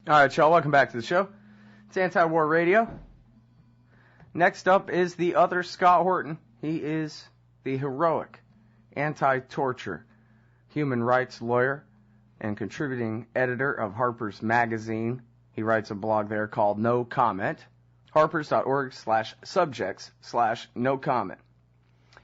All right, y'all, welcome back to the show. It's AntiWar Radio. Next up is the other Scott Horton. He is the heroic anti-torture human rights lawyer and contributing editor of Harper's magazine. He writes a blog there called No Comment, harpers.org/subjects/no comment.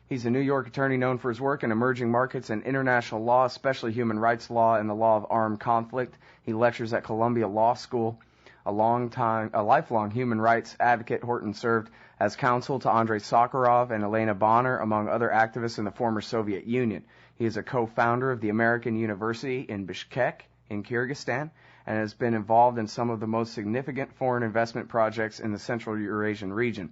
He's a New York attorney known for his work in emerging markets and international law, especially human rights law and the law of armed conflict. He lectures at Columbia Law School. A lifelong human rights advocate, Horton served as counsel to Andrei Sakharov and Elena Bonner, among other activists in the former Soviet Union. He is a co-founder of the American University in Bishkek in Kyrgyzstan and has been involved in some of the most significant foreign investment projects in the Central Eurasian region.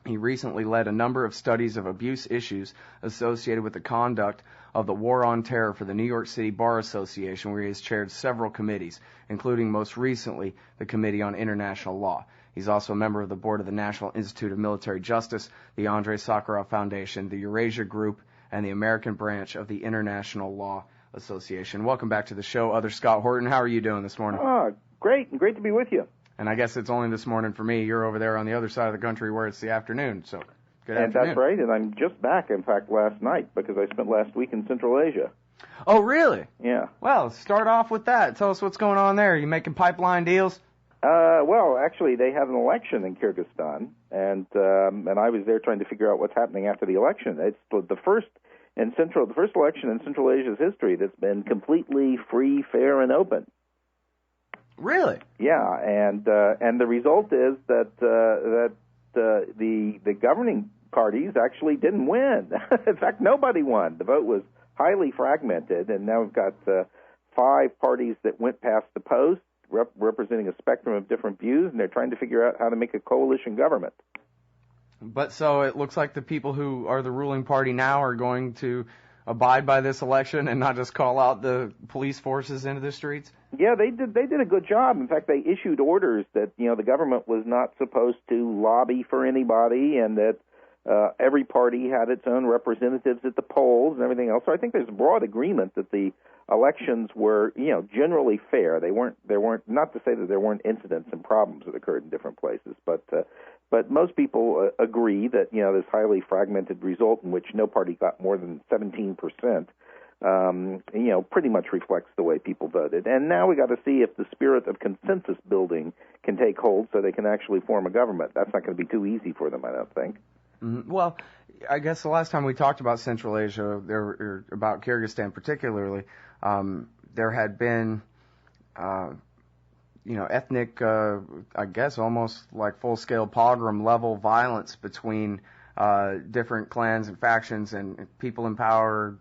He recently led a number of studies of abuse issues associated with the conduct of the War on Terror for the New York City Bar Association, where he has chaired several committees, including most recently the Committee on International Law. He's also a member of the board of the National Institute of Military Justice, the Andrei Sakharov Foundation, the Eurasia Group, and the American branch of the International Law Association. Welcome back to the show, Other Scott Horton. How are you doing this morning? Great. Great to be with you. And I guess it's only this morning for me. You're over there on the other side of the country where it's the afternoon, so good afternoon. That's right, and I'm just back, in fact, last night, because I spent last week in Central Asia. Oh, really? Yeah. Well, start off with that. Tell us what's going on there. You making pipeline deals? Well, actually, they have an election in Kyrgyzstan, and I was there trying to figure out what's happening after the election. It's the first election in Central Asia's history that's been completely free, fair, and open. Really? Yeah, and the result is that the governing parties actually didn't win. In fact, nobody won. The vote was highly fragmented, and now we've got 5 parties that went past the post, representing a spectrum of different views, and they're trying to figure out how to make a coalition government. But so it looks like the people who are the ruling party now are going to abide by this election and not just call out the police forces into the streets? Yeah, they did a good job. In fact, they issued orders that, the government was not supposed to lobby for anybody, and that every party had its own representatives at the polls and everything else. So I think there's broad agreement that the elections were, generally fair. They weren't, not to say that there weren't incidents and problems that occurred in different places, but most people agree that, this highly fragmented result in which no party got more than 17%, pretty much reflects the way people voted. And now we got to see if the spirit of consensus building can take hold so they can actually form a government. That's not going to be too easy for them, I don't think. Mm-hmm. Well, I guess the last time we talked about Central Asia, or about Kyrgyzstan particularly, there had been, ethnic, I guess almost like full-scale pogrom-level violence between different clans and factions and people in power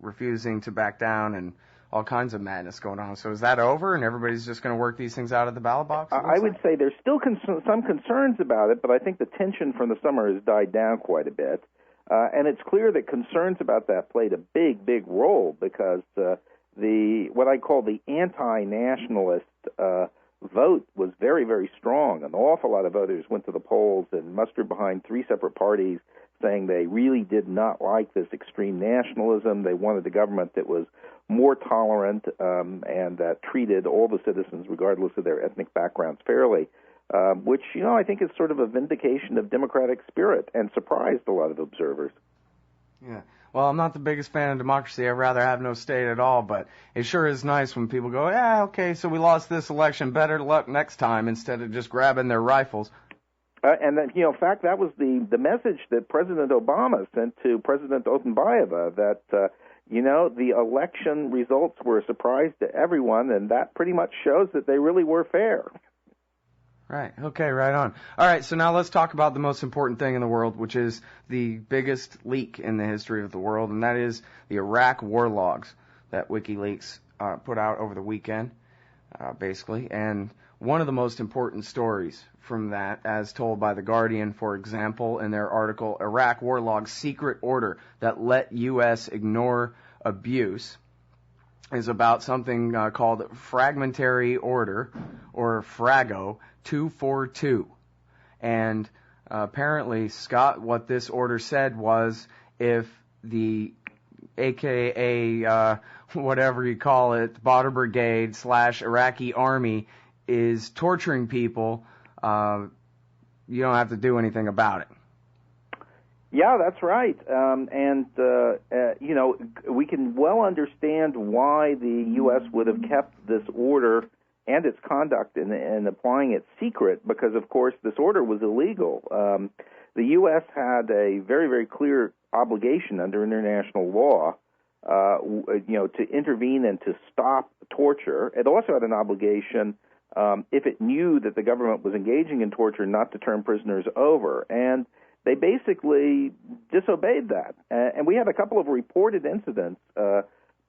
refusing to back down and all kinds of madness going on. So is that over and everybody's just going to work these things out of the ballot box? I would say there's still some concerns about it, but I think the tension from the summer has died down quite a bit. And it's clear that concerns about that played a big role because what I call the anti-nationalist vote was very strong. An awful lot of voters went to the polls and mustered behind 3 separate parties saying they really did not like this extreme nationalism. They wanted a government that was more tolerant and that treated all the citizens, regardless of their ethnic backgrounds, fairly, which, I think is sort of a vindication of democratic spirit and surprised a lot of observers. Yeah. Well, I'm not the biggest fan of democracy. I'd rather have no state at all, but it sure is nice when people go, yeah, okay, so we lost this election, better luck next time, instead of just grabbing their rifles. And that, in fact, that was the message that President Obama sent to President Otunbayeva, that, the election results were a surprise to everyone, and that pretty much shows that they really were fair. Right. Okay, right on. All right, so now let's talk about the most important thing in the world, which is the biggest leak in the history of the world, and that is the Iraq war logs that WikiLeaks put out over the weekend, basically. And one of the most important stories from that, as told by The Guardian, for example, in their article, Iraq War Logs Secret Order That Let U.S. Ignore Abuse, is about something called Fragmentary Order, or Frago, 242. And apparently, Scott, what this order said was if the AKA, whatever you call it, Badr Brigade / Iraqi Army is torturing people, you don't have to do anything about it. Yeah, that's right. We can well understand why the U.S. would have kept this order and its conduct in applying it secret, because, of course, this order was illegal. The U.S. had a very, very clear obligation under international law, to intervene and to stop torture. It also had an obligation, if it knew that the government was engaging in torture, not to turn prisoners over. And they basically disobeyed that. And we had a couple of reported incidents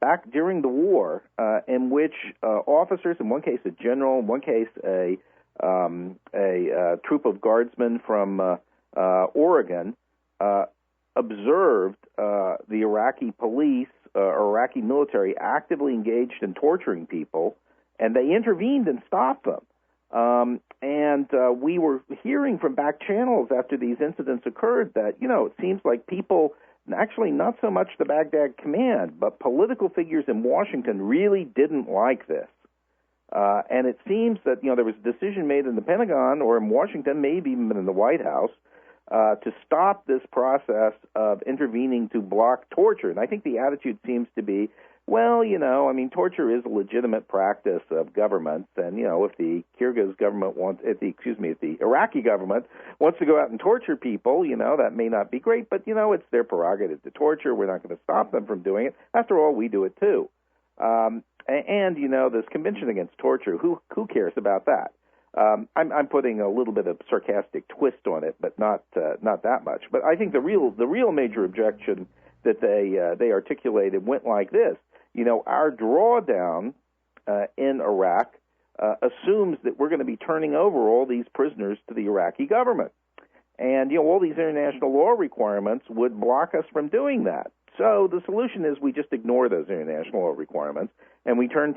back during the war in which officers, in one case a general, in one case a troop of guardsmen from Oregon, observed the Iraqi police or Iraqi military actively engaged in torturing people, and they intervened and stopped them. We were hearing from back channels after these incidents occurred that, it seems like people, actually not so much the Baghdad command, but political figures in Washington really didn't like this. And it seems that, there was a decision made in the Pentagon or in Washington, maybe even in the White House, to stop this process of intervening to block torture. And I think the attitude seems to be, well, torture is a legitimate practice of governments, and, if the Kyrgyz government if the Iraqi government wants to go out and torture people, that may not be great, but, it's their prerogative to torture. We're not going to stop them from doing it. After all, we do it too. This Convention Against Torture, who cares about that? I'm putting a little bit of sarcastic twist on it, but not that much. But I think the real major objection that they articulated went like this. Our drawdown in Iraq assumes that we're going to be turning over all these prisoners to the Iraqi government. And, all these international law requirements would block us from doing that. So the solution is we just ignore those international law requirements, and we turn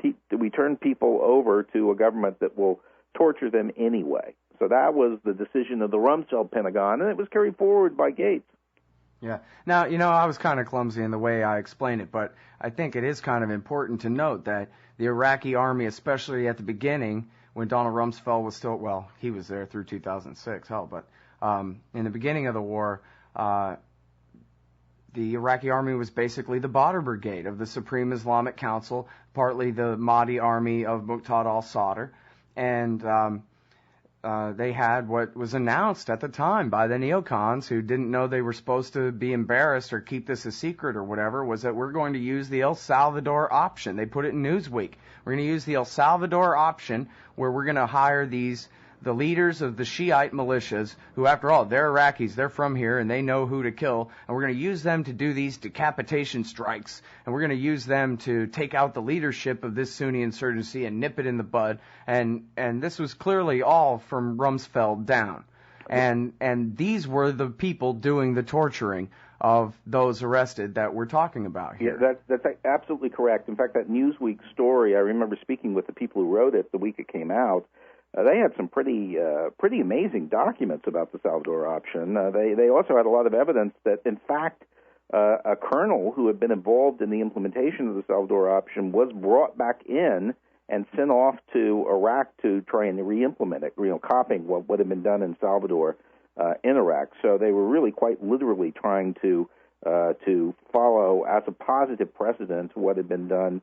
people over to a government that will torture them anyway. So that was the decision of the Rumsfeld Pentagon, and it was carried forward by Gates. Yeah. Now, I was kind of clumsy in the way I explained it, but I think it is kind of important to note that the Iraqi army, especially at the beginning, when Donald Rumsfeld was still, well, he was there through 2006, but in the beginning of the war, the Iraqi army was basically the Badr Brigade of the Supreme Islamic Council, partly the Mahdi army of Muqtada al-Sadr, and they had what was announced at the time by the neocons, who didn't know they were supposed to be embarrassed or keep this a secret or whatever, was that we're going to use the El Salvador option. They put it in Newsweek. We're going to use the El Salvador option, where we're going to hire the leaders of the Shiite militias, who, after all, they're Iraqis, they're from here, and they know who to kill, and we're going to use them to do these decapitation strikes, and we're going to use them to take out the leadership of this Sunni insurgency and nip it in the bud, and this was clearly all from Rumsfeld down. And these were the people doing the torturing of those arrested that we're talking about here. Yeah, that's absolutely correct. In fact, that Newsweek story, I remember speaking with the people who wrote it the week it came out. They had some pretty amazing documents about the Salvador option. They also had a lot of evidence that, in fact, a colonel who had been involved in the implementation of the Salvador option was brought back in and sent off to Iraq to try and re-implement it, copying what had been done in Salvador in Iraq. So they were really quite literally trying to follow as a positive precedent what had been done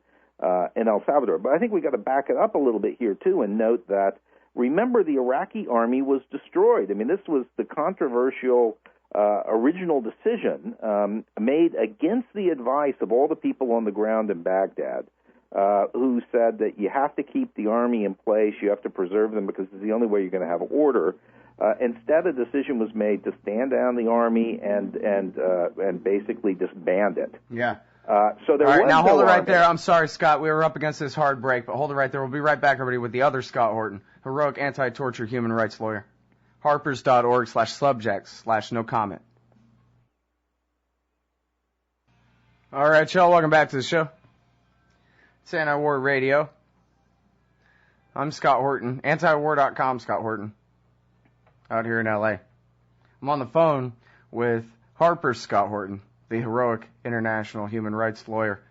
in El Salvador. But I think we got to back it up a little bit here too and note that, remember, the Iraqi army was destroyed. I mean, this was the controversial original decision made against the advice of all the people on the ground in Baghdad, who said that you have to keep the army in place, you have to preserve them because it's the only way you're going to have order. Instead, a decision was made to stand down the army and basically disband it. Yeah. So there All right, now hold it right army. there. I'm sorry, Scott. We were up against this hard break, but hold it right there. We'll be right back, everybody, with the other Scott Horton, heroic anti-torture human rights lawyer. Harpers.org/subjects/no comment. All right, y'all. Welcome back to the show. It's AntiWar Radio. I'm Scott Horton. AntiWar.com, Scott Horton. Out here in L.A. I'm on the phone with Harper's Scott Horton, the heroic international human rights lawyer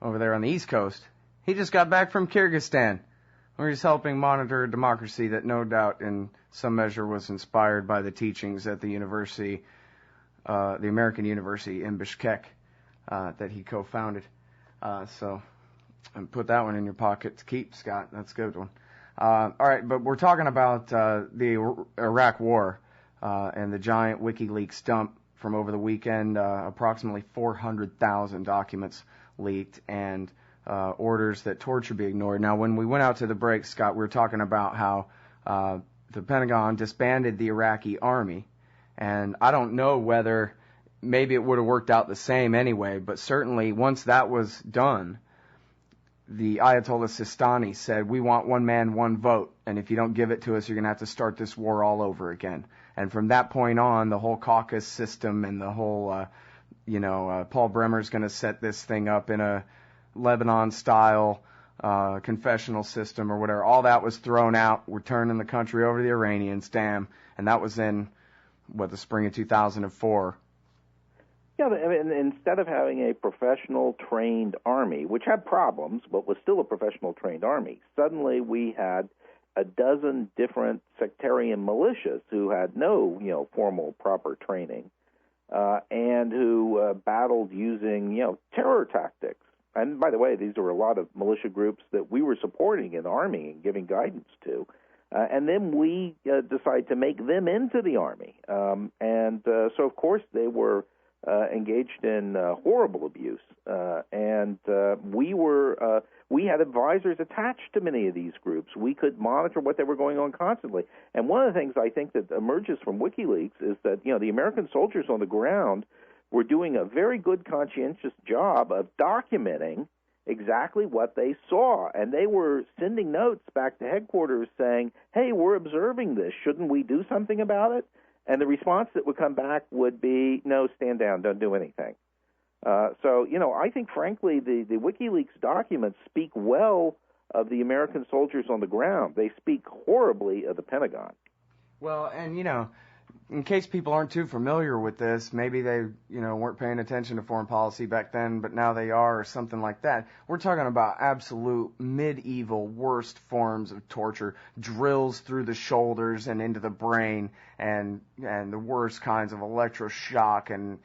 over there on the East Coast. He just got back from Kyrgyzstan, Or he's helping monitor a democracy that no doubt in some measure was inspired by the teachings at the university, the American University in Bishkek, that he co-founded. So put that one in your pocket to keep, Scott. That's a good one. All right, but we're talking about the Iraq War and the giant WikiLeaks dump from over the weekend, approximately 400,000 documents leaked, and orders that torture be ignored. Now, when we went out to the break, Scott, we were talking about how the Pentagon disbanded the Iraqi army, and I don't know whether maybe it would have worked out the same anyway, but certainly once that was done, the Ayatollah Sistani said, we want one man, one vote, and if you don't give it to us, you're going to have to start this war all over again. And from that point on, the whole caucus system and the whole, Paul Bremer's going to set this thing up in a Lebanon-style confessional system or whatever. All that was thrown out. We're turning the country over to the Iranians, damn. And that was in, the spring of 2004. Yeah, I mean, instead of having a professional trained army, which had problems, but was still a professional trained army, suddenly we had a dozen different sectarian militias who had no, formal proper training, and who battled using, terror tactics. And by the way, these are a lot of militia groups that we were supporting in the Army and giving guidance to. And then we decided to make them into the Army. So, of course, they were engaged in horrible abuse. We had advisors attached to many of these groups. We could monitor what they were going on constantly. And one of the things I think that emerges from WikiLeaks is that, the American soldiers on the ground were doing a very good, conscientious job of documenting exactly what they saw. And they were sending notes back to headquarters saying, hey, we're observing this. Shouldn't we do something about it? And the response that would come back would be, no, stand down, don't do anything. I think, frankly, the WikiLeaks documents speak well of the American soldiers on the ground. They speak horribly of the Pentagon. Well, and, in case people aren't too familiar with this, maybe they, weren't paying attention to foreign policy back then, but now they are, or something like that. We're talking about absolute medieval worst forms of torture, drills through the shoulders and into the brain, and the worst kinds of electroshock, and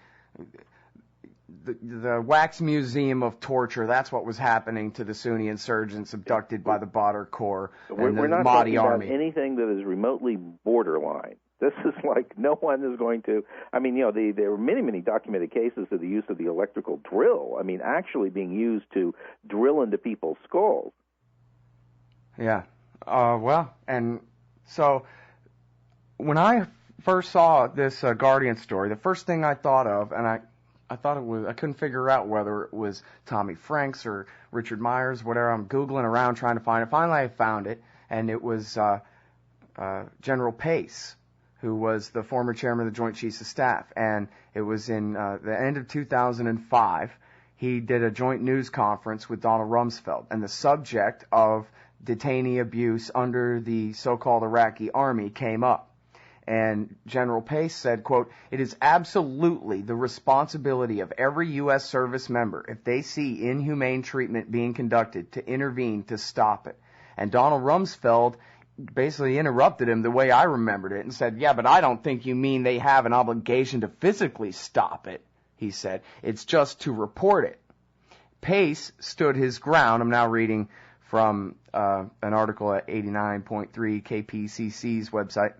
the wax museum of torture. That's what was happening to the Sunni insurgents abducted by the Badr Corps and the Mahdi army. About anything that is remotely borderline. This is like no one is going to. There were many, many documented cases of the use of the electrical drill. Actually being used to drill into people's skulls. Yeah. And so when I first saw this Guardian story, the first thing I thought of, and I thought it was, I couldn't figure out whether it was Tommy Franks or Richard Myers, whatever. I'm Googling around trying to find it. Finally, I found it, and it was General Pace, who was the former chairman of the Joint Chiefs of Staff. And it was in the end of 2005. He did a joint news conference with Donald Rumsfeld, and the subject of detainee abuse under the so-called Iraqi army came up. And General Pace said, quote, "It is absolutely the responsibility of every U.S. service member, if they see inhumane treatment being conducted, to intervene to stop it." And Donald Rumsfeld basically interrupted him the way I remembered it and said, "Yeah, but I don't think you mean they have an obligation to physically stop it," he said. "It's just to report it." Pace stood his ground. I'm now reading from an article at 89.3 KPCC's website.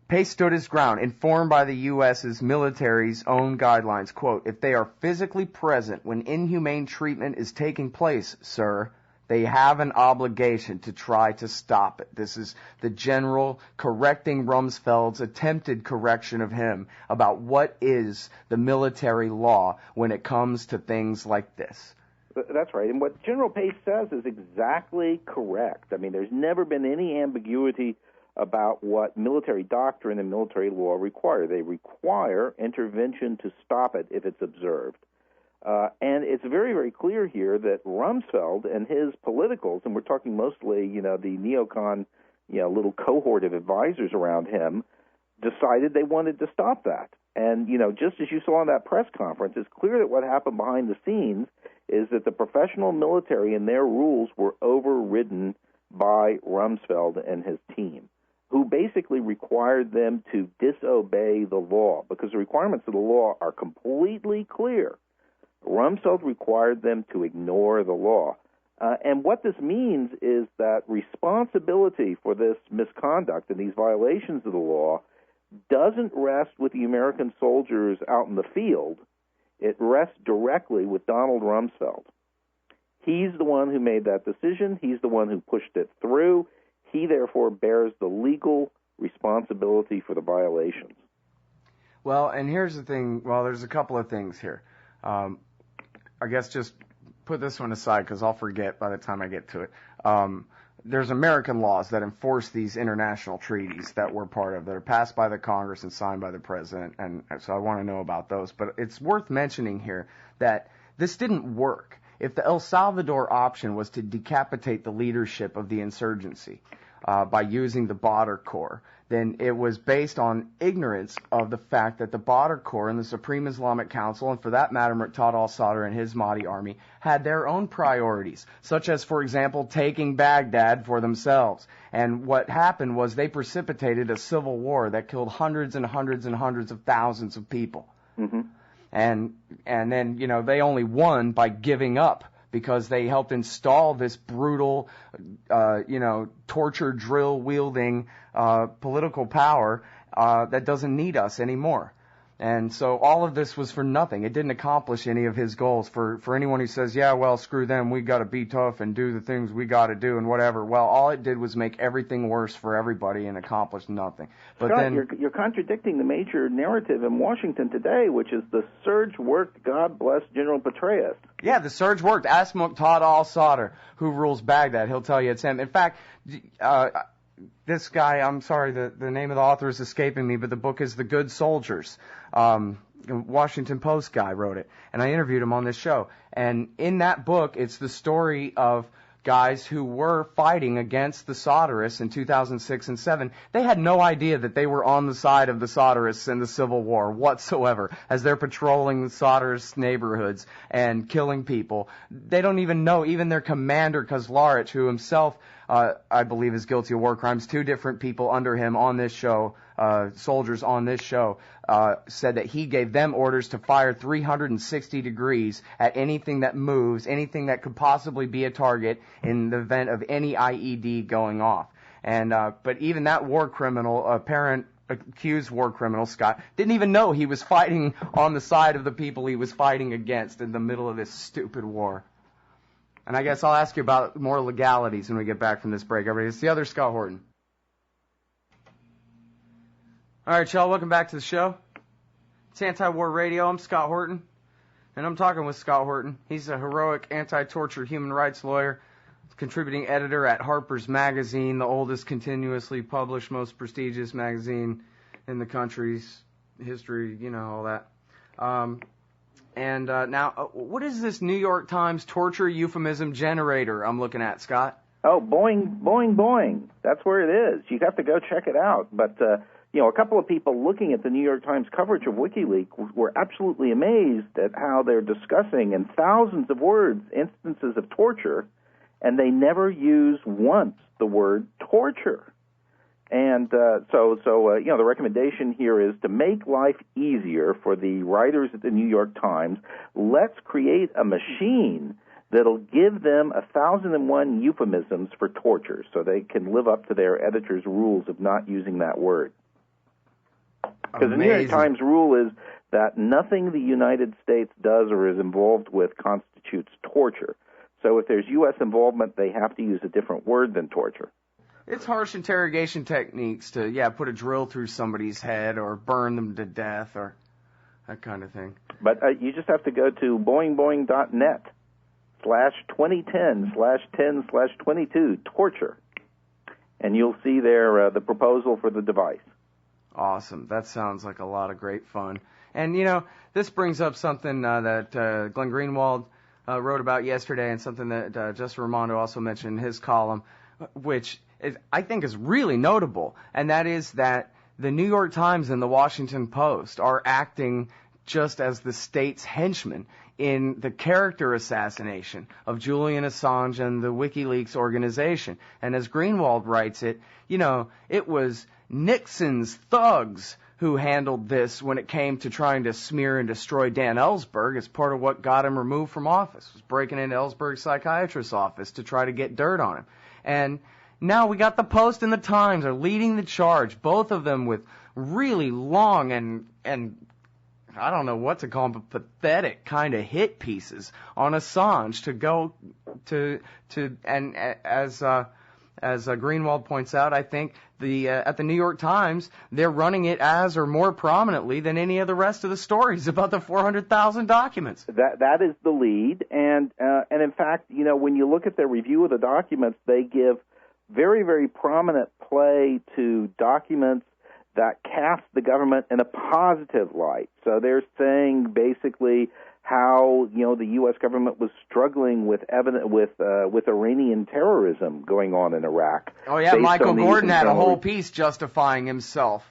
Pace stood his ground, informed by the U.S.'s military's own guidelines. Quote, "If they are physically present when inhumane treatment is taking place, sir, they have an obligation to try to stop it." This is the general correcting Rumsfeld's attempted correction of him about what is the military law when it comes to things like this. That's right. And what General Pace says is exactly correct. There's never been any ambiguity about what military doctrine and military law require. They require intervention to stop it if it's observed. And it's very, very clear here that Rumsfeld and his politicals, and we're talking mostly, the neocon, little cohort of advisors around him, decided they wanted to stop that. And, just as you saw in that press conference, it's clear that what happened behind the scenes is that the professional military and their rules were overridden by Rumsfeld and his team, who basically required them to disobey the law because the requirements of the law are completely clear. Rumsfeld required them to ignore the law. And what this means is that responsibility for this misconduct and these violations of the law doesn't rest with the American soldiers out in the field. It rests directly with Donald Rumsfeld. He's the one who made that decision. He's the one who pushed it through. He, therefore, bears the legal responsibility for the violations. Well, and here's the thing. Well, there's a couple of things here. I guess just put this one aside because I'll forget by the time I get to it. There's American laws that enforce these international treaties that we're part of, that are passed by the Congress and signed by the President, and so I want to know about those. But it's worth mentioning here that this didn't work. If the El Salvador option was to decapitate the leadership of the insurgency by using the Badr Corps, then it was based on ignorance of the fact that the Badr Corps and the Supreme Islamic Council, and for that matter, Muqtada al-Sadr and his Mahdi army, had their own priorities, such as, for example, taking Baghdad for themselves. And what happened was they precipitated a civil war that killed hundreds and hundreds and hundreds of thousands of people. Mm-hmm. And then, they only won by giving up, because they helped install this brutal, torture drill-wielding political power that doesn't need us anymore. And so all of this was for nothing. It didn't accomplish any of his goals. For anyone who says, yeah, well, screw them, we got to be tough and do the things we got to do and whatever. Well, all it did was make everything worse for everybody and accomplish nothing. But Scott, then you're contradicting the major narrative in Washington today, which is the surge worked, God bless General Petraeus. Yeah, the surge worked. Ask Muqtada al-Sadr, who rules Baghdad. He'll tell you it's him. In fact, this guy, I'm sorry, the name of the author is escaping me, but the book is The Good Soldiers. Washington Post guy wrote it, and I interviewed him on this show. And in that book, it's the story of guys who were fighting against the Sadrists in 2006 and 7. They had no idea that they were on the side of the Sadrists in the Civil War whatsoever, as they're patrolling the Sadrist neighborhoods and killing people. They don't even know, even their commander, Kazlarich, who himself, I believe, is guilty of war crimes. Two different people under him on this show, soldiers on this show, said that he gave them orders to fire 360 degrees at anything that moves, anything that could possibly be a target in the event of any IED going off. And but even that war criminal, apparent accused war criminal, Scott, didn't even know he was fighting on the side of the people he was fighting against in the middle of this stupid war. And I guess I'll ask you about more legalities when we get back from this break. Everybody, it's the Other Scott Horton. All right, y'all, welcome back to the show. It's AntiWar Radio. I'm Scott Horton, and I'm talking with Scott Horton. He's a heroic anti-torture human rights lawyer, contributing editor at Harper's Magazine, the oldest continuously published, most prestigious magazine in the country's history, all that. Now, what is this New York Times torture euphemism generator I'm looking at, Scott? Oh, boing, boing, boing. That's where it is. You have to go check it out. But, a couple of people looking at the New York Times coverage of WikiLeaks were absolutely amazed at how they're discussing in thousands of words instances of torture, and they never use once the word torture. And so the recommendation here is to make life easier for the writers at the New York Times. Let's create a machine that'll give them 1,001 euphemisms for torture so they can live up to their editor's rules of not using that word. Because the New York Times rule is that nothing the United States does or is involved with constitutes torture. So if there's U.S. involvement, they have to use a different word than torture. It's harsh interrogation techniques to, put a drill through somebody's head or burn them to death or that kind of thing. But you just have to go to boingboing.net/2010/10/22 torture, and you'll see there the proposal for the device. Awesome. That sounds like a lot of great fun. And, this brings up something that Glenn Greenwald wrote about yesterday, and something that Justin Raimondo also mentioned in his column, which I think is really notable, and that is that the New York Times and the Washington Post are acting just as the state's henchman in the character assassination of Julian Assange and the WikiLeaks organization. And as Greenwald writes it, it was Nixon's thugs who handled this when it came to trying to smear and destroy Dan Ellsberg. As part of what got him removed from office was breaking into Ellsberg's psychiatrist's office to try to get dirt on him. And now we got the Post and the Times are leading the charge, both of them with really long and I don't know what to call them, but pathetic kind of hit pieces on Assange to go to and as Greenwald points out, I think at the New York Times, they're running it as or more prominently than any of the rest of the stories about the 400,000 documents. That is the lead, and in fact, when you look at their review of the documents, they give very, very prominent play to documents that cast the government in a positive light. So they're saying basically how the U.S. government was struggling with Iranian terrorism going on in Iraq. Oh yeah, Michael Gordon had a whole piece justifying himself.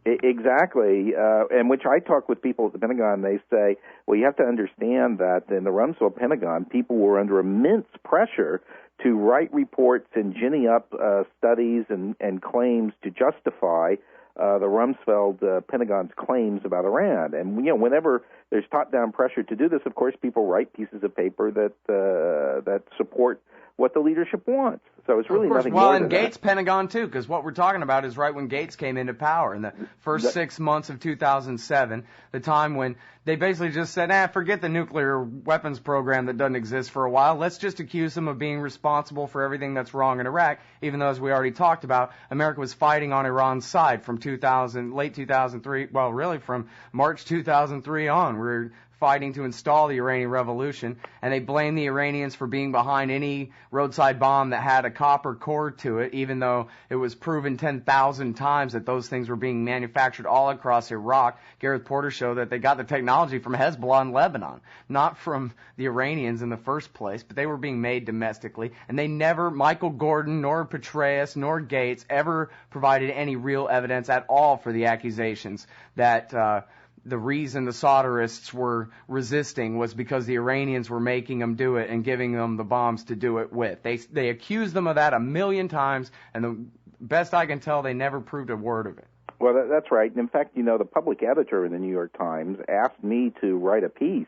Exactly, and which I talk with people at the Pentagon. They say, well, you have to understand that in the Rumsfeld Pentagon, people were under immense pressure to write reports and ginny up studies and claims to justify the Rumsfeld Pentagon's claims about Iran. And whenever there's top-down pressure to do this, of course, people write pieces of paper that support what the leadership wants. So it's really nothing more than that. Well, and Gates' Pentagon, too, because what we're talking about is right when Gates came into power in the first 6 months of 2007, the time when they basically just said, forget the nuclear weapons program that doesn't exist for a while. Let's just accuse them of being responsible for everything that's wrong in Iraq, even though, as we already talked about, America was fighting on Iran's side from late 2003, well, really from March 2003 on. We're fighting to install the Iranian Revolution, and they blame the Iranians for being behind any roadside bomb that had a copper core to it, even though it was proven 10,000 times that those things were being manufactured all across Iraq. Gareth Porter showed that they got the technology from Hezbollah in Lebanon, not from the Iranians in the first place, but they were being made domestically, and they never, Michael Gordon, nor Petraeus, nor Gates, ever provided any real evidence at all for the accusations that the reason the solderists were resisting was because the Iranians were making them do it and giving them the bombs to do it with. They accused them of that 1,000,000 times, and the best I can tell, they never proved a word of it. Well, that's right. And in fact, the public editor in the New York Times asked me to write a piece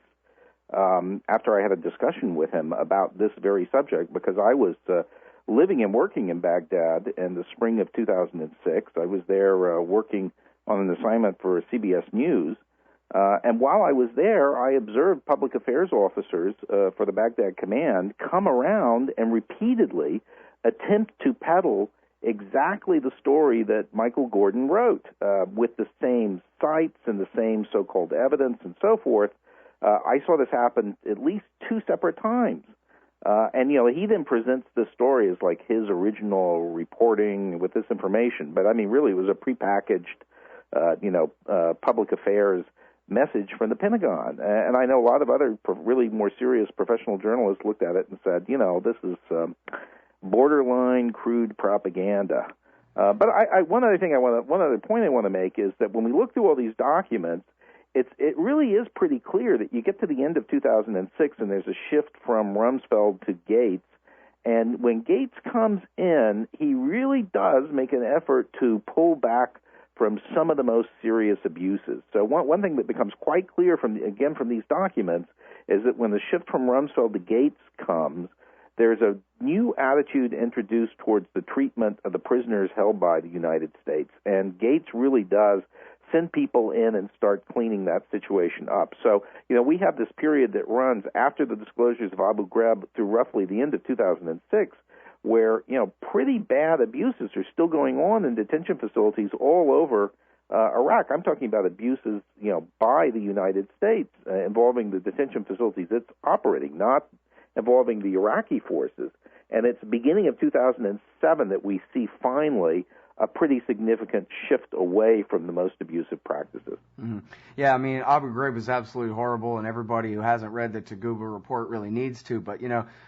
after I had a discussion with him about this very subject, because I was living and working in Baghdad in the spring of 2006. I was there working on an assignment for CBS News. And while I was there, I observed public affairs officers for the Baghdad command come around and repeatedly attempt to peddle exactly the story that Michael Gordon wrote, with the same sites and the same so-called evidence and so forth. I saw this happen at least 2 separate times. And he then presents this story as like his original reporting with this information. But, I mean, really, it was a prepackaged public affairs message from the Pentagon. And I know a lot of other really more serious professional journalists looked at it and said, this is borderline crude propaganda. But one other point I want to make is that when we look through all these documents, it really is pretty clear that you get to the end of 2006 and there's a shift from Rumsfeld to Gates. And when Gates comes in, he really does make an effort to pull back from some of the most serious abuses. So one thing that becomes quite clear from these documents is that when the shift from Rumsfeld to Gates comes, there's a new attitude introduced towards the treatment of the prisoners held by the United States. And Gates really does send people in and start cleaning that situation up. So, we have this period that runs after the disclosures of Abu Ghraib through roughly the end of 2006, where, pretty bad abuses are still going on in detention facilities all over Iraq. I'm talking about abuses, by the United States involving the detention facilities it's operating, not involving the Iraqi forces. And it's the beginning of 2007 that we see finally a pretty significant shift away from the most abusive practices. Mm-hmm. Yeah, I mean, Abu Ghraib was absolutely horrible, and everybody who hasn't read the Taguba report really needs to. But,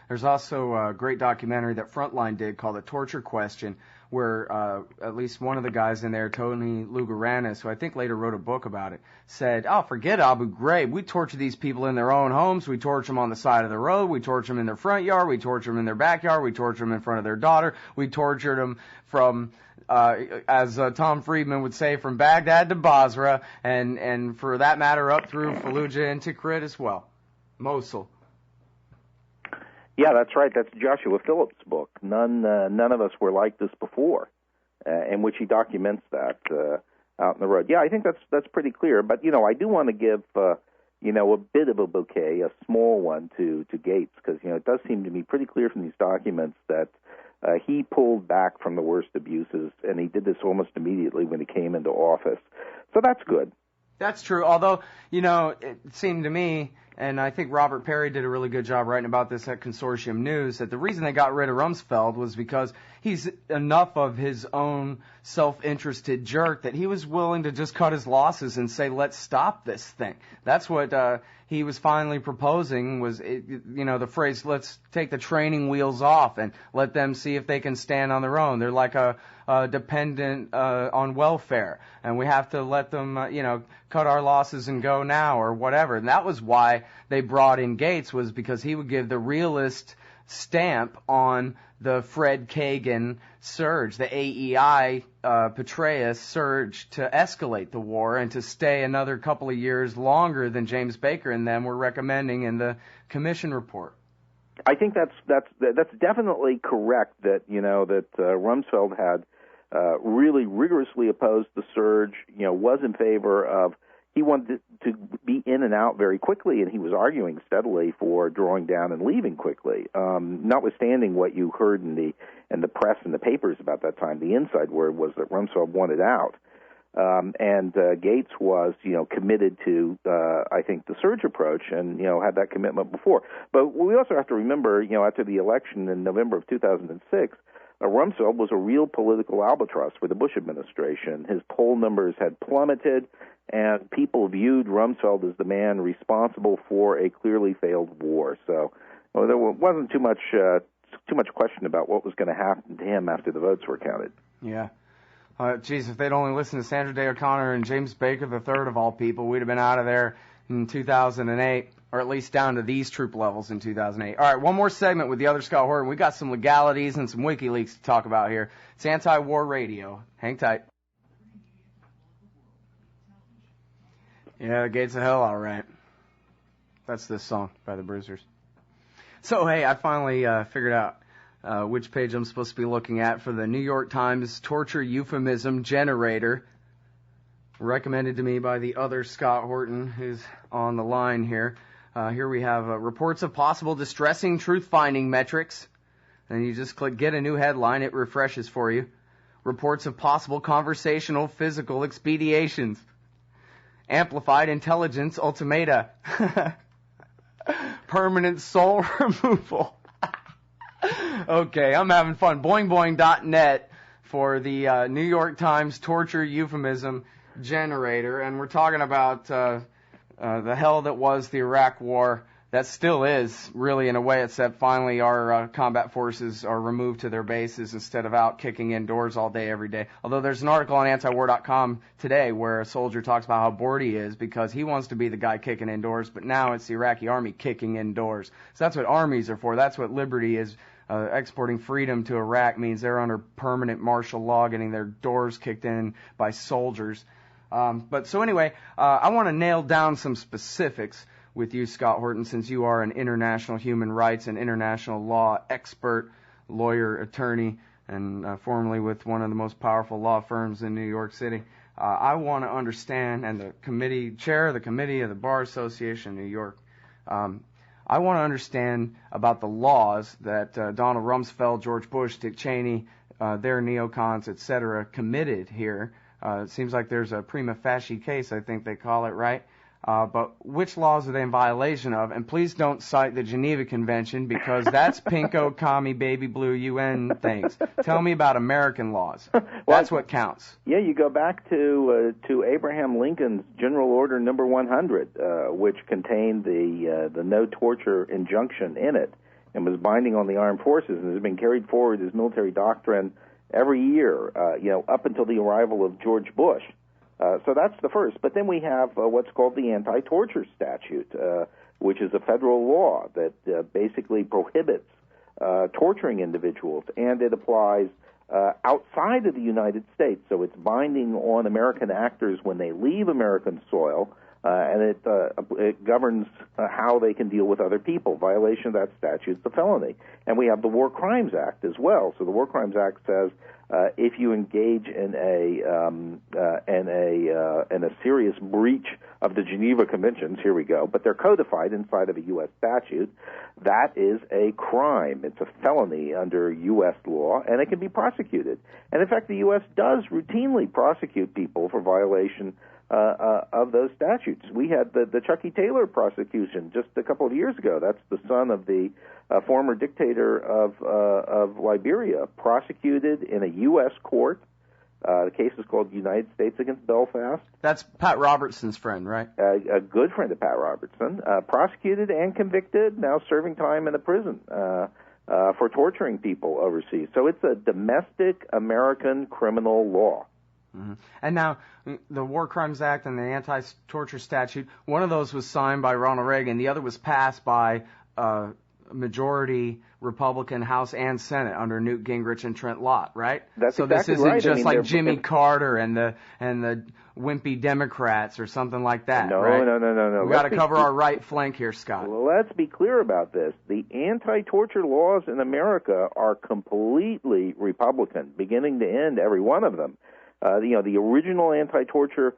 there's also a great documentary that Frontline did called The Torture Question, where at least one of the guys in there, Tony Lugaranis, who I think later wrote a book about it, said, forget Abu Ghraib. We torture these people in their own homes. We torture them on the side of the road. We torture them in their front yard. We torture them in their backyard. We torture them in front of their daughter. We tortured them from... as Tom Friedman would say, from Baghdad to Basra, and for that matter, up through Fallujah and Tikrit as well. Mosul. Yeah, that's right. That's Joshua Phillips' book. None of us were like this before, in which he documents that out in the road. Yeah, I think that's pretty clear. But I do want to give a bit of a bouquet, a small one, to Gates, because it does seem to me pretty clear from these documents that he pulled back from the worst abuses, and he did this almost immediately when he came into office. So that's good. That's true, although, it seemed to me, and I think Robert Perry did a really good job writing about this at Consortium News, that the reason they got rid of Rumsfeld was because he's enough of his own self-interested jerk that he was willing to just cut his losses and say, let's stop this thing. That's what he was finally proposing was, the phrase, let's take the training wheels off and let them see if they can stand on their own. They're like a dependent on welfare, and we have to let them, cut our losses and go now or whatever. And that was why they brought in Gates, was because he would give the realist stamp on the Fred Kagan surge, the AEI Petraeus surge to escalate the war and to stay another couple of years longer than James Baker and them were recommending in the commission report. I think that's definitely correct. That Rumsfeld had really rigorously opposed the surge. Was in favor of. He wanted to be in and out very quickly, and he was arguing steadily for drawing down and leaving quickly. Notwithstanding what you heard in the press and the papers about that time, the inside word was that Rumsfeld wanted out, and Gates was, committed to, I think, the surge approach, and had that commitment before. But we also have to remember, after the election in November of 2006. Rumsfeld was a real political albatross for the Bush administration. His poll numbers had plummeted, and people viewed Rumsfeld as the man responsible for a clearly failed war. So there wasn't too much question about what was going to happen to him after the votes were counted. Yeah. If they'd only listened to Sandra Day O'Connor and James Baker III of all people, we'd have been out of there in 2008. Or at least down to these troop levels in 2008. All right, one more segment with the Other Scott Horton. We got some legalities and some WikiLeaks to talk about here. It's AntiWar Radio. Hang tight. Yeah, the gates of hell, all right. That's this song by the Bruisers. So, hey, I finally figured out which page I'm supposed to be looking at for the New York Times torture euphemism generator, recommended to me by the Other Scott Horton, who's on the line here. Here we have reports of possible distressing truth-finding metrics. And you just click Get a New Headline. It refreshes for you. Reports of possible conversational physical expediations. Amplified intelligence ultimata. Permanent soul removal. Okay, I'm having fun. Boingboing.net for the New York Times torture euphemism generator. And we're talking about... the hell that was the Iraq War, that still is, really, in a way, except finally our combat forces are removed to their bases instead of out kicking indoors all day, every day. Although there's an article on AntiWar.com today where a soldier talks about how bored he is because he wants to be the guy kicking indoors, but now it's the Iraqi army kicking indoors. So that's what armies are for. That's what liberty is. Exporting freedom to Iraq means they're under permanent martial law, getting their doors kicked in by soldiers. But so anyway, I want to nail down some specifics with you, Scott Horton, since you are an international human rights and international law expert, lawyer, attorney, and formerly with one of the most powerful law firms in New York City. I want to understand, and the chair of the committee of the Bar Association in New York, I want to understand about the laws that Donald Rumsfeld, George Bush, Dick Cheney, their neocons, etc., committed here. It seems like there's a prima facie case, I think they call it, right? But which laws are they in violation of? And please don't cite the Geneva Convention, because that's pinko, commie, baby blue, UN things. Tell me about American laws. That's what counts. Yeah, you go back to Abraham Lincoln's General Order Number 100, which contained the no torture injunction in it, and was binding on the armed forces, and has been carried forward as military doctrine every year, up until the arrival of George Bush. So that's the first. But then we have what's called the Anti-Torture Statute, which is a federal law that basically prohibits torturing individuals, and it applies outside of the United States. So it's binding on American actors when they leave American soil, and it governs how they can deal with other people. Violation of that statute is a felony. And we have the War Crimes Act as well. So the War Crimes Act says if you engage in a serious breach of the Geneva Conventions, here we go, but they're codified inside of a U.S. statute, that is a crime. It's a felony under U.S. law, and it can be prosecuted. And in fact, the U.S. does routinely prosecute people for violation of those statutes. We had the Chucky Taylor prosecution just a couple of years ago. That's the son of the former dictator of Liberia, prosecuted in a U.S. court. The case is called United States against Belfast. That's Pat Robertson's friend, right? A good friend of Pat Robertson. Prosecuted and convicted, now serving time in a prison for torturing people overseas. So it's a domestic American criminal law. Mm-hmm. And now, the War Crimes Act and the Anti-Torture Statute, one of those was signed by Ronald Reagan. The other was passed by majority Republican House and Senate under Newt Gingrich and Trent Lott, right? That's so exactly this isn't right. just like Jimmy Carter and the wimpy Democrats or something like that, right? No. We've got to cover our right flank here, Scott. Well, let's be clear about this. The anti-torture laws in America are completely Republican, beginning to end, every one of them. The original anti-torture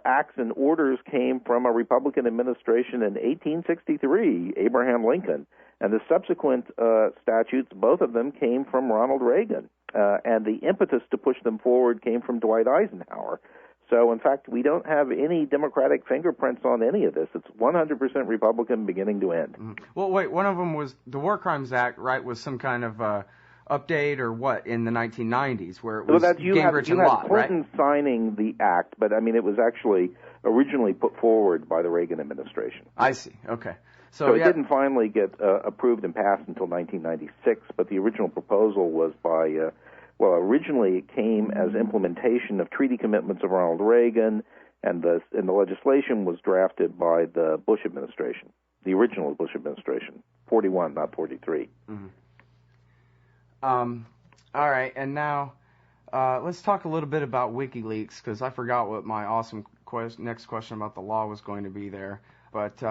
acts and orders came from a Republican administration in 1863, Abraham Lincoln, and the subsequent statutes, both of them came from Ronald Reagan, and the impetus to push them forward came from Dwight Eisenhower. So, in fact, we don't have any Democratic fingerprints on any of this. It's 100% Republican beginning to end. Mm-hmm. Well, wait, one of them was the War Crimes Act, right, was some kind of update or what in the 1990s where it was Gingrich and Lott, right? Clinton signing the act, but I mean it was actually originally put forward by the Reagan administration. I see. Okay. So it didn't finally get approved and passed until 1996, but the original proposal was by, originally it came as implementation of treaty commitments of Ronald Reagan, and the legislation was drafted by the Bush administration, the original Bush administration, 41, not 43. Mm-hmm. All right, and now let's talk a little bit about WikiLeaks, because I forgot what my awesome next question about the law was going to be there. But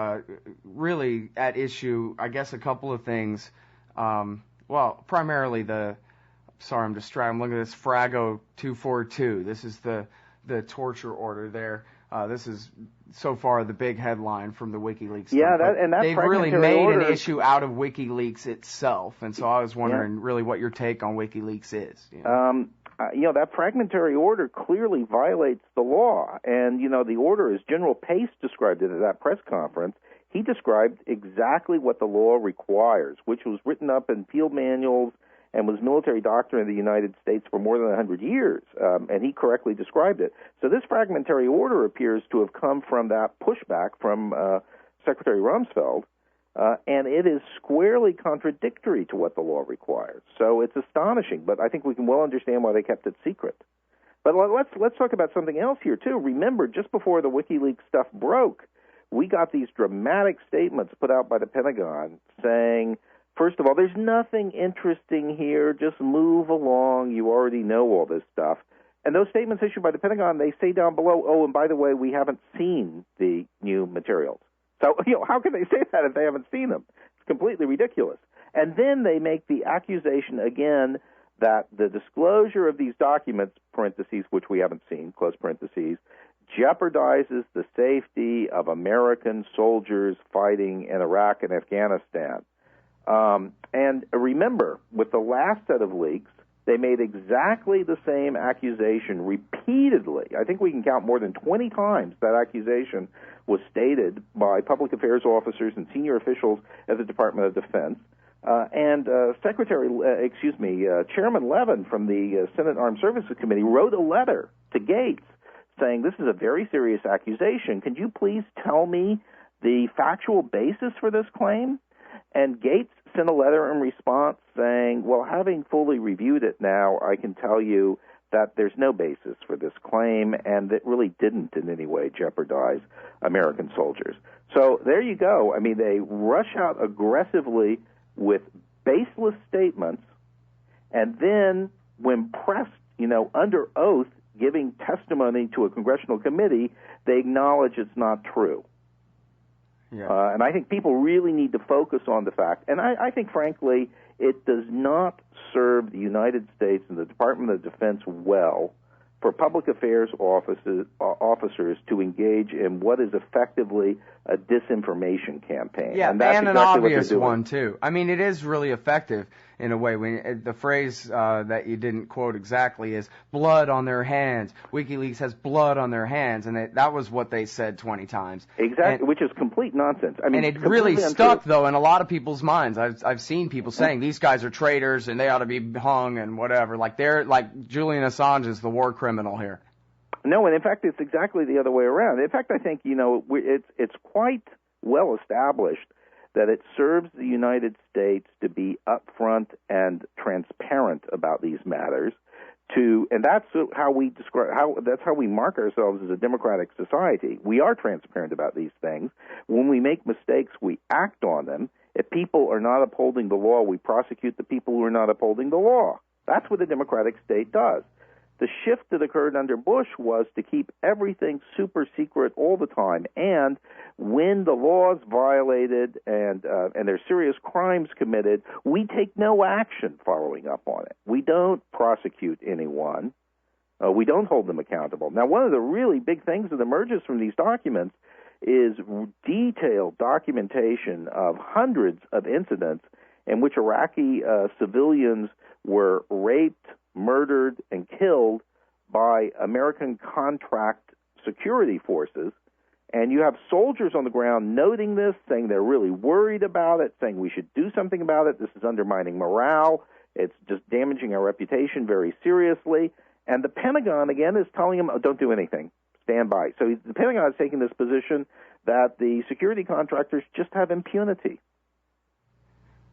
really at issue, I guess, a couple of things. Primarily I'm distracted. I'm looking at this Frago 242. This is the torture order there. This is so far the big headline from the WikiLeaks. Yeah, they've really made an issue out of WikiLeaks itself, and so I was wondering really what your take on WikiLeaks is. That fragmentary order clearly violates the law, and the order, as General Pace described it at that press conference, he described exactly what the law requires, which was written up in field manuals and was military doctrine of the United States for more than 100 years, and he correctly described it. So this fragmentary order appears to have come from that pushback from Secretary Rumsfeld, and it is squarely contradictory to what the law requires. So it's astonishing, but I think we can well understand why they kept it secret. But let's talk about something else here, too. Remember, just before the WikiLeaks stuff broke, we got these dramatic statements put out by the Pentagon saying, first of all, there's nothing interesting here. Just move along. You already know all this stuff. And those statements issued by the Pentagon, they say down below, oh, and by the way, we haven't seen the new materials. So, how can they say that if they haven't seen them? It's completely ridiculous. And then they make the accusation again that the disclosure of these documents, parentheses, which we haven't seen, close parentheses, jeopardizes the safety of American soldiers fighting in Iraq and Afghanistan. And remember, with the last set of leaks, They made exactly the same accusation repeatedly. I think we can count more than 20 times that accusation was stated by public affairs officers and senior officials at the Department of Defense. Chairman Levin from the Senate Armed Services Committee wrote a letter to Gates saying, this is a very serious accusation. Can you please tell me the factual basis for this claim? And Gates sent a letter in response saying, well, having fully reviewed it now, I can tell you that there's no basis for this claim, and it really didn't in any way jeopardize American soldiers. So there you go. I mean, they rush out aggressively with baseless statements, and then when pressed, under oath, giving testimony to a congressional committee, they acknowledge it's not true. Yeah. And I think people really need to focus on the fact, and I think, frankly, it does not serve the United States and the Department of Defense well for public affairs officers to engage in what is effectively a disinformation campaign. Yeah, and that's an exactly obvious one, too. I mean, it is really effective in a way. The phrase that you didn't quote exactly is blood on their hands. WikiLeaks has blood on their hands, and that was what they said 20 times. Exactly, which is complete nonsense. I mean, and it really stuck, though, in a lot of people's minds. I've seen people saying these guys are traitors and they ought to be hung and whatever. Like Julian Assange is the war criminal here. No, and in fact, it's exactly the other way around. In fact, I think, it's quite well established that it serves the United States to be upfront and transparent about these matters. And that's how we that's how we mark ourselves as a democratic society. We are transparent about these things. When we make mistakes, we act on them. If people are not upholding the law, we prosecute the people who are not upholding the law. That's what a democratic state does. The shift that occurred under Bush was to keep everything super secret all the time. And when the law is violated and there's serious crimes committed, we take no action following up on it. We don't prosecute anyone. We don't hold them accountable. Now, one of the really big things that emerges from these documents is detailed documentation of hundreds of incidents in which Iraqi civilians were raped, murdered, and killed by American contract security forces. And you have soldiers on the ground noting this, saying they're really worried about it, saying we should do something about it. This is undermining morale. It's just damaging our reputation very seriously. And the Pentagon, again, is telling them, don't do anything. Stand by. So the Pentagon is taking this position that the security contractors just have impunity.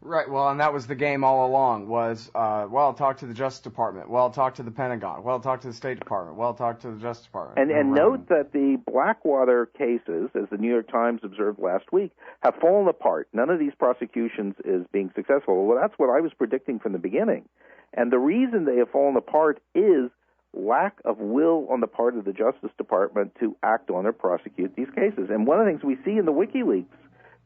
Right, well, and that was the game all along, was, talk to the Justice Department, talk to the Pentagon, talk to the State Department, talk to the Justice Department. And note that the Blackwater cases, as the New York Times observed last week, have fallen apart. None of these prosecutions is being successful. Well, that's what I was predicting from the beginning. And the reason they have fallen apart is lack of will on the part of the Justice Department to act on or prosecute these cases. And one of the things we see in the WikiLeaks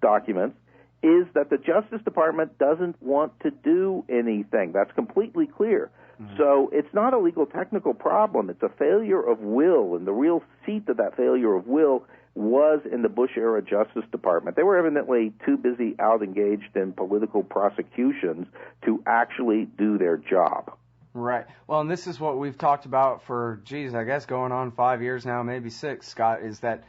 documents is that the Justice Department doesn't want to do anything. That's completely clear. Mm-hmm. So it's not a legal technical problem. It's a failure of will, and the real seat of that failure of will was in the Bush-era Justice Department. They were evidently too busy out engaged in political prosecutions to actually do their job. Right. Well, and this is what we've talked about for, I guess going on 5 years now, maybe 6, Scott, is that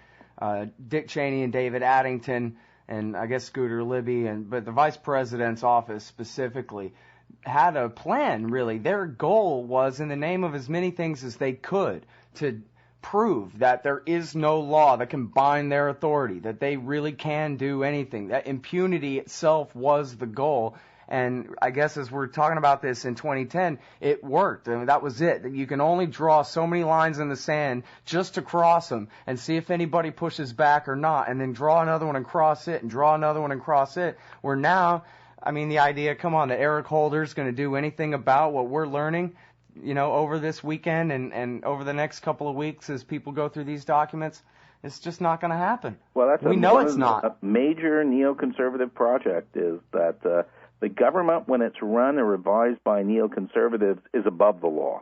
Dick Cheney and David Addington and I guess Scooter Libby, but the vice president's office specifically had a plan, really. Their goal was, in the name of as many things as they could, to prove that there is no law that can bind their authority, that they really can do anything. That impunity itself was the goal. And I guess as we're talking about this in 2010, it worked. I mean, that was it. You can only draw so many lines in the sand just to cross them and see if anybody pushes back or not, and then draw another one and cross it, and draw another one and cross it. Where now, I mean, the idea, come on, that Eric Holder's going to do anything about what we're learning, over this weekend and over the next couple of weeks as people go through these documents, it's just not going to happen. Well, we know it's not. A major neoconservative project is that the government, when it's run or revised by neoconservatives, is above the law.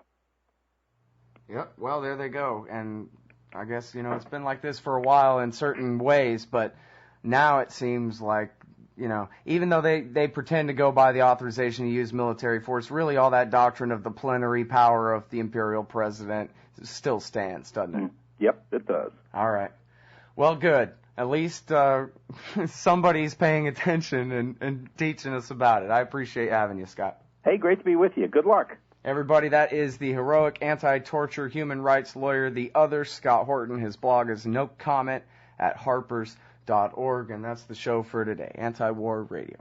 Yep. Well, there they go. And I guess, it's been like this for a while in certain ways, but now it seems like even though they pretend to go by the authorization to use military force, really all that doctrine of the plenary power of the imperial president still stands, doesn't it? Yep, it does. All right. Well, good. At least somebody's paying attention and teaching us about it. I appreciate having you, Scott. Hey, great to be with you. Good luck. Everybody, that is the heroic anti-torture human rights lawyer, the Other Scott Horton. His blog is no comment at harpers.org, and that's the show for today, AntiWar Radio.